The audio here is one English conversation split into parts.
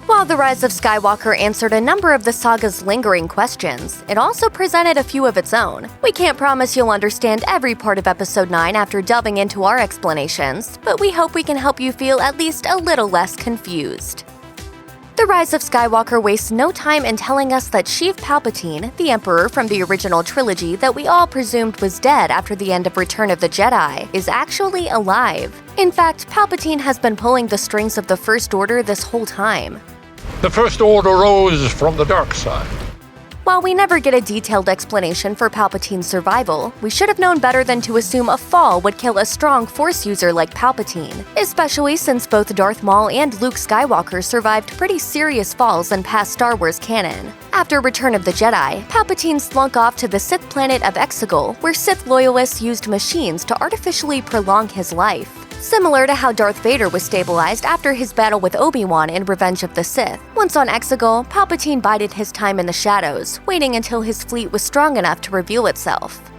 While The Rise of Skywalker answered a number of the saga's lingering questions, it also presented a few of its own. We can't promise you'll understand every part of Episode 9 after delving into our explanations, but we hope we can help you feel at least a little less confused. The Rise of Skywalker wastes no time in telling us that Sheev Palpatine, the Emperor from the original trilogy that we all presumed was dead after the end of Return of the Jedi, is actually alive. In fact, Palpatine has been pulling the strings of the First Order this whole time. The First Order rose from the dark side. While we never get a detailed explanation for Palpatine's survival, we should have known better than to assume a fall would kill a strong Force user like Palpatine, especially since both Darth Maul and Luke Skywalker survived pretty serious falls in past Star Wars canon. After Return of the Jedi, Palpatine slunk off to the Sith planet of Exegol, where Sith loyalists used machines to artificially prolong his life. Similar to how Darth Vader was stabilized after his battle with Obi-Wan in Revenge of the Sith. Once on Exegol, Palpatine bided his time in the shadows, waiting until his fleet was strong enough to reveal itself.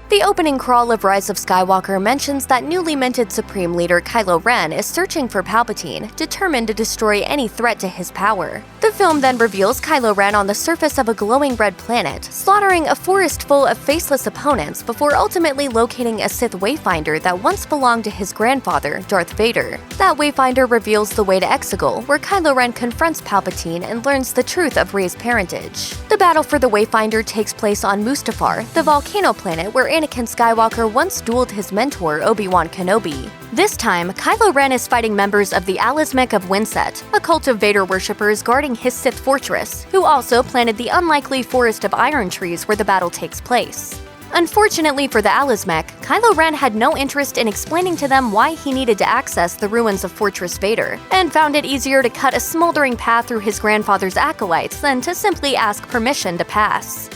The opening crawl of Rise of Skywalker mentions that newly minted Supreme Leader Kylo Ren is searching for Palpatine, determined to destroy any threat to his power. The film then reveals Kylo Ren on the surface of a glowing red planet, slaughtering a forest full of faceless opponents before ultimately locating a Sith Wayfinder that once belonged to his grandfather, Darth Vader. That Wayfinder reveals the way to Exegol, where Kylo Ren confronts Palpatine and learns the truth of Rey's parentage. The battle for the Wayfinder takes place on Mustafar, the volcano planet where Anakin Skywalker once dueled his mentor Obi-Wan Kenobi. This time, Kylo Ren is fighting members of the Alizmec of Winset, a cult of Vader worshippers guarding his Sith fortress, who also planted the unlikely forest of iron trees where the battle takes place. Unfortunately for the Alizmec, Kylo Ren had no interest in explaining to them why he needed to access the ruins of Fortress Vader, and found it easier to cut a smoldering path through his grandfather's acolytes than to simply ask permission to pass.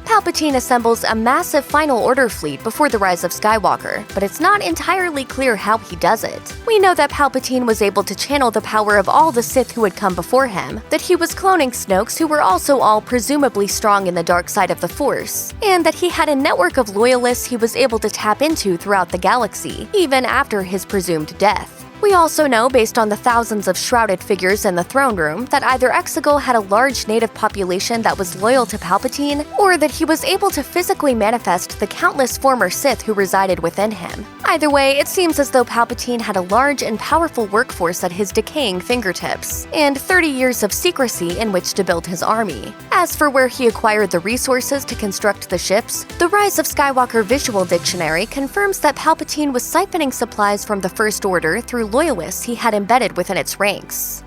Palpatine assembles a massive Final Order fleet before the Rise of Skywalker, but it's not entirely clear how he does it. We know that Palpatine was able to channel the power of all the Sith who had come before him, that he was cloning Snokes who were also all presumably strong in the dark side of the Force, and that he had a network of loyalists he was able to tap into throughout the galaxy, even after his presumed death. We also know, based on the thousands of shrouded figures in the throne room, that either Exegol had a large native population that was loyal to Palpatine, or that he was able to physically manifest the countless former Sith who resided within him. Either way, it seems as though Palpatine had a large and powerful workforce at his decaying fingertips, and 30 years of secrecy in which to build his army. As for where he acquired the resources to construct the ships, the Rise of Skywalker Visual Dictionary confirms that Palpatine was siphoning supplies from the First Order through loyalists he had embedded within its ranks.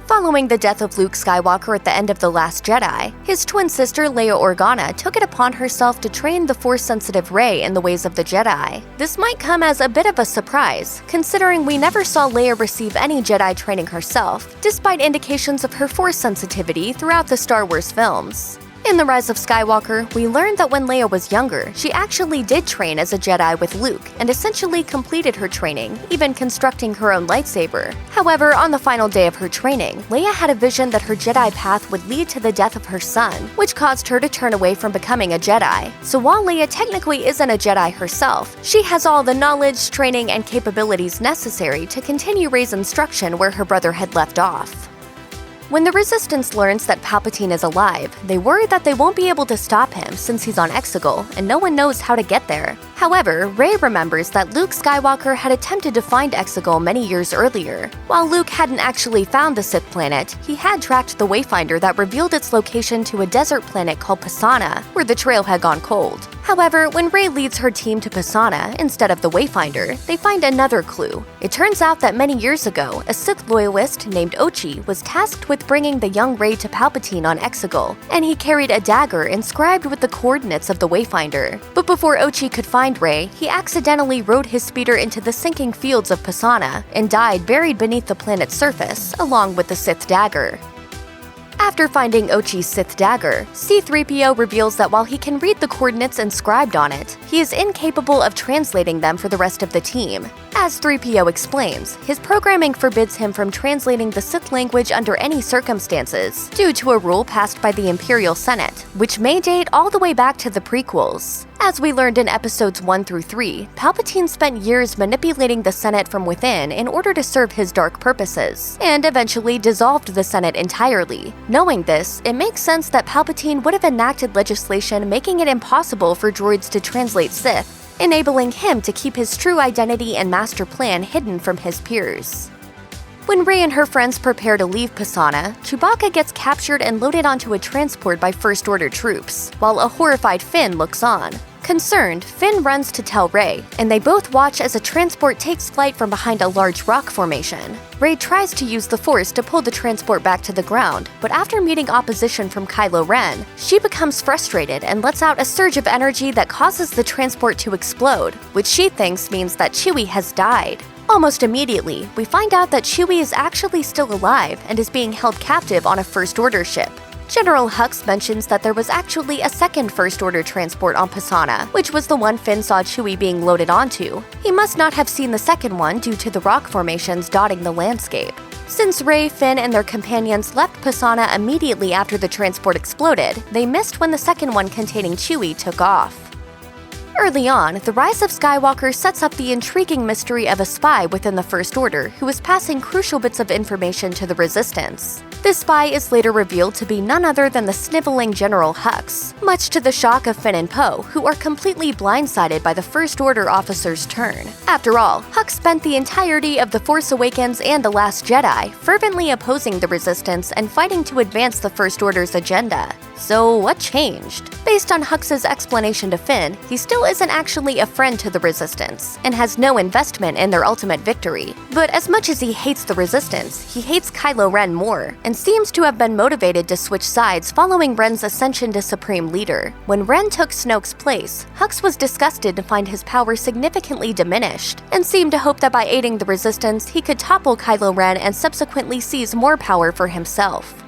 Following the death of Luke Skywalker at the end of The Last Jedi, his twin sister Leia Organa took it upon herself to train the Force-sensitive Rey in the ways of the Jedi. This might come as a bit of a surprise, considering we never saw Leia receive any Jedi training herself, despite indications of her Force sensitivity throughout the Star Wars films. In The Rise of Skywalker, we learned that when Leia was younger, she actually did train as a Jedi with Luke, and essentially completed her training, even constructing her own lightsaber. However, on the final day of her training, Leia had a vision that her Jedi path would lead to the death of her son, which caused her to turn away from becoming a Jedi. So while Leia technically isn't a Jedi herself, she has all the knowledge, training, and capabilities necessary to continue Rey's instruction where her brother had left off. When the Resistance learns that Palpatine is alive, they worry that they won't be able to stop him since he's on Exegol and no one knows how to get there. However, Rey remembers that Luke Skywalker had attempted to find Exegol many years earlier. While Luke hadn't actually found the Sith planet, he had tracked the Wayfinder that revealed its location to a desert planet called Pasaana, where the trail had gone cold. However, when Rey leads her team to Pasaana instead of the Wayfinder, they find another clue. It turns out that many years ago, a Sith loyalist named Ochi was tasked with bringing the young Rey to Palpatine on Exegol, and he carried a dagger inscribed with the coordinates of the Wayfinder. But before Ochi could find Rey, he accidentally rode his speeder into the sinking fields of Pasaana and died buried beneath the planet's surface, along with the Sith dagger. After finding Ochi's Sith dagger, C-3PO reveals that while he can read the coordinates inscribed on it, he is incapable of translating them for the rest of the team. As 3PO explains, his programming forbids him from translating the Sith language under any circumstances, due to a rule passed by the Imperial Senate, which may date all the way back to the prequels. As we learned in episodes 1 through 3, Palpatine spent years manipulating the Senate from within in order to serve his dark purposes, and eventually dissolved the Senate entirely. Knowing this, it makes sense that Palpatine would have enacted legislation making it impossible for droids to translate Sith, enabling him to keep his true identity and master plan hidden from his peers. When Rey and her friends prepare to leave Pasaana, Chewbacca gets captured and loaded onto a transport by First Order troops, while a horrified Finn looks on. Concerned, Finn runs to tell Rey, and they both watch as a transport takes flight from behind a large rock formation. Rey tries to use the Force to pull the transport back to the ground, but after meeting opposition from Kylo Ren, she becomes frustrated and lets out a surge of energy that causes the transport to explode, which she thinks means that Chewie has died. Almost immediately, we find out that Chewie is actually still alive and is being held captive on a First Order ship. General Hux mentions that there was actually a second First Order transport on Pasaana, which was the one Finn saw Chewie being loaded onto. He must not have seen the second one due to the rock formations dotting the landscape. Since Rey, Finn, and their companions left Pasaana immediately after the transport exploded, they missed when the second one containing Chewie took off. Early on, The Rise of Skywalker sets up the intriguing mystery of a spy within the First Order who is passing crucial bits of information to the Resistance. This spy is later revealed to be none other than the sniveling General Hux, much to the shock of Finn and Poe, who are completely blindsided by the First Order officer's turn. After all, Hux spent the entirety of The Force Awakens and The Last Jedi fervently opposing the Resistance and fighting to advance the First Order's agenda. So what changed? Based on Hux's explanation to Finn, he still isn't actually a friend to the Resistance, and has no investment in their ultimate victory. But as much as he hates the Resistance, he hates Kylo Ren more, and seems to have been motivated to switch sides following Ren's ascension to Supreme Leader. When Ren took Snoke's place, Hux was disgusted to find his power significantly diminished, and seemed to hope that by aiding the Resistance, he could topple Kylo Ren and subsequently seize more power for himself.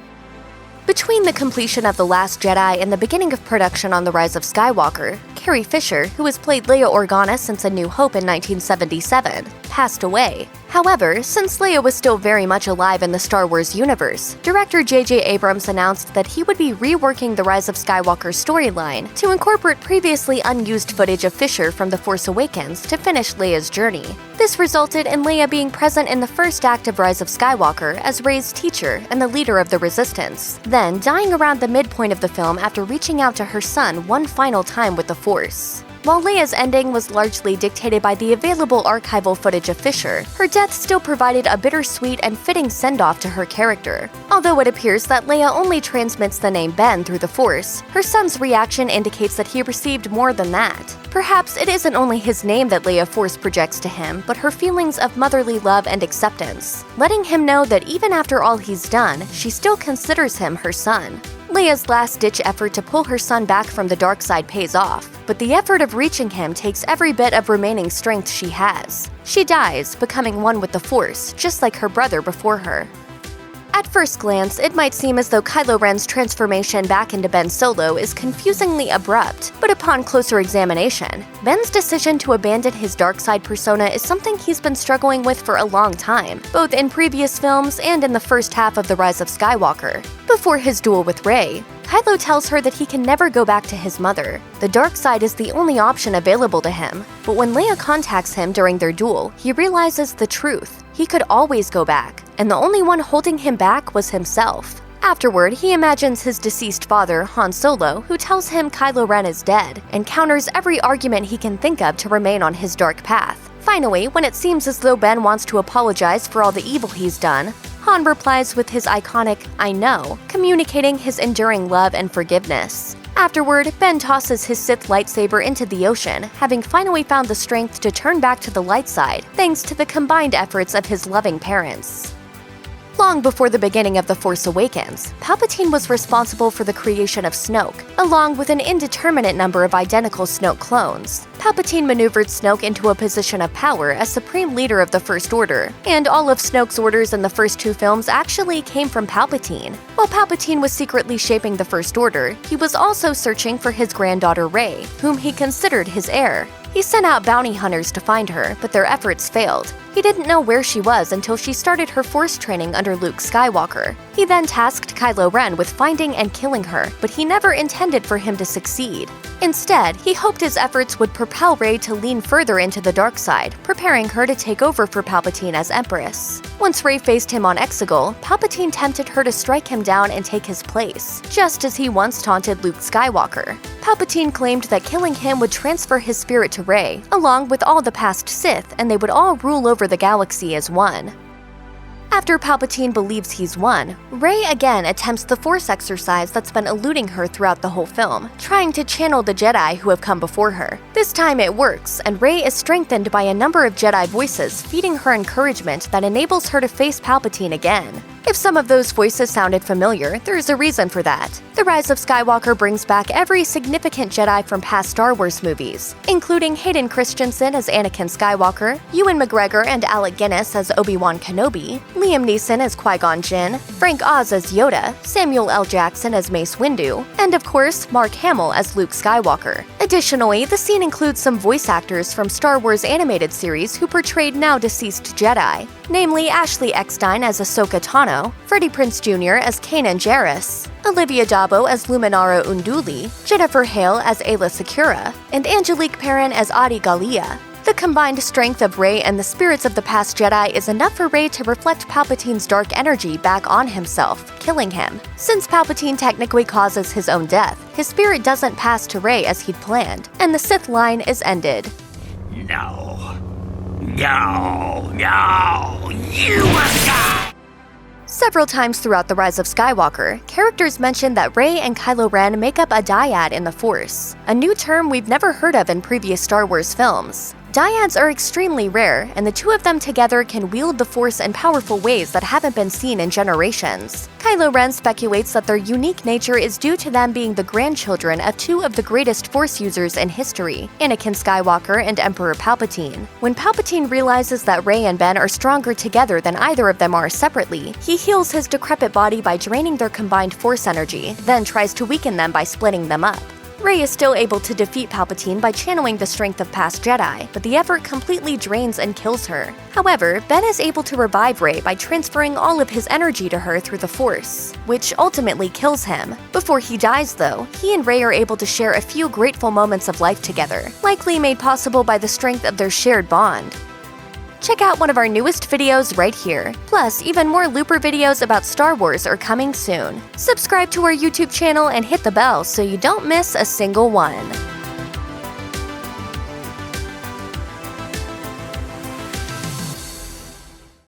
Between the completion of The Last Jedi and the beginning of production on The Rise of Skywalker, Carrie Fisher, who has played Leia Organa since A New Hope in 1977, passed away. However, since Leia was still very much alive in the Star Wars universe, director J.J. Abrams announced that he would be reworking The Rise of Skywalker storyline to incorporate previously unused footage of Fisher from The Force Awakens to finish Leia's journey. This resulted in Leia being present in the first act of Rise of Skywalker as Rey's teacher and the leader of the Resistance, then dying around the midpoint of the film after reaching out to her son one final time with the Force. While Leia's ending was largely dictated by the available archival footage of Fisher, her death still provided a bittersweet and fitting send-off to her character. Although it appears that Leia only transmits the name Ben through the Force, her son's reaction indicates that he received more than that. Perhaps it isn't only his name that Leia Force projects to him, but her feelings of motherly love and acceptance, letting him know that even after all he's done, she still considers him her son. Leia's last-ditch effort to pull her son back from the dark side pays off, but the effort of reaching him takes every bit of remaining strength she has. She dies, becoming one with the Force, just like her brother before her. At first glance, it might seem as though Kylo Ren's transformation back into Ben Solo is confusingly abrupt, but upon closer examination, Ben's decision to abandon his dark side persona is something he's been struggling with for a long time, both in previous films and in the first half of The Rise of Skywalker. Before his duel with Rey, Kylo tells her that he can never go back to his mother. The dark side is the only option available to him, but when Leia contacts him during their duel, he realizes the truth. He could always go back, and the only one holding him back was himself. Afterward, he imagines his deceased father, Han Solo, who tells him Kylo Ren is dead, and counters every argument he can think of to remain on his dark path. Finally, when it seems as though Ben wants to apologize for all the evil he's done, Han replies with his iconic "I know," communicating his enduring love and forgiveness. Afterward, Ben tosses his Sith lightsaber into the ocean, having finally found the strength to turn back to the light side, thanks to the combined efforts of his loving parents. Long before the beginning of The Force Awakens, Palpatine was responsible for the creation of Snoke, along with an indeterminate number of identical Snoke clones. Palpatine maneuvered Snoke into a position of power as Supreme Leader of the First Order, and all of Snoke's orders in the first two films actually came from Palpatine. While Palpatine was secretly shaping the First Order, he was also searching for his granddaughter Rey, whom he considered his heir. He sent out bounty hunters to find her, but their efforts failed. He didn't know where she was until she started her Force training under Luke Skywalker. He then tasked Kylo Ren with finding and killing her, but he never intended for him to succeed. Instead, he hoped his efforts would propel Rey to lean further into the dark side, preparing her to take over for Palpatine as Empress. Once Rey faced him on Exegol, Palpatine tempted her to strike him down and take his place, just as he once taunted Luke Skywalker. Palpatine claimed that killing him would transfer his spirit to Rey, along with all the past Sith, and they would all rule over the galaxy as one. After Palpatine believes he's won, Rey again attempts the Force exercise that's been eluding her throughout the whole film, trying to channel the Jedi who have come before her. This time it works, and Rey is strengthened by a number of Jedi voices feeding her encouragement that enables her to face Palpatine again. If some of those voices sounded familiar, there's a reason for that. The Rise of Skywalker brings back every significant Jedi from past Star Wars movies, including Hayden Christensen as Anakin Skywalker, Ewan McGregor and Alec Guinness as Obi-Wan Kenobi, Liam Neeson as Qui-Gon Jinn, Frank Oz as Yoda, Samuel L. Jackson as Mace Windu, and of course, Mark Hamill as Luke Skywalker. Additionally, the scene includes some voice actors from Star Wars animated series who portrayed now-deceased Jedi, namely Ashley Eckstein as Ahsoka Tano, Freddie Prinze Jr. as Kanan Jarrus, Olivia Dabo as Luminara Unduli, Jennifer Hale as Ayla Secura, and Angelique Perrin as Adi Gallia. The combined strength of Rey and the spirits of the past Jedi is enough for Rey to reflect Palpatine's dark energy back on himself, killing him. Since Palpatine technically causes his own death, his spirit doesn't pass to Rey as he'd planned, and the Sith line is ended. No, you must die! Several times throughout The Rise of Skywalker, characters mention that Rey and Kylo Ren make up a dyad in the Force, a new term we've never heard of in previous Star Wars films. Dyads are extremely rare, and the two of them together can wield the Force in powerful ways that haven't been seen in generations. Kylo Ren speculates that their unique nature is due to them being the grandchildren of two of the greatest Force users in history, Anakin Skywalker and Emperor Palpatine. When Palpatine realizes that Rey and Ben are stronger together than either of them are separately, he heals his decrepit body by draining their combined Force energy, then tries to weaken them by splitting them up. Rey is still able to defeat Palpatine by channeling the strength of past Jedi, but the effort completely drains and kills her. However, Ben is able to revive Rey by transferring all of his energy to her through the Force, which ultimately kills him. Before he dies, though, he and Rey are able to share a few grateful moments of life together, likely made possible by the strength of their shared bond. Check out one of our newest videos right here. Plus, even more Looper videos about Star Wars are coming soon. Subscribe to our YouTube channel and hit the bell so you don't miss a single one.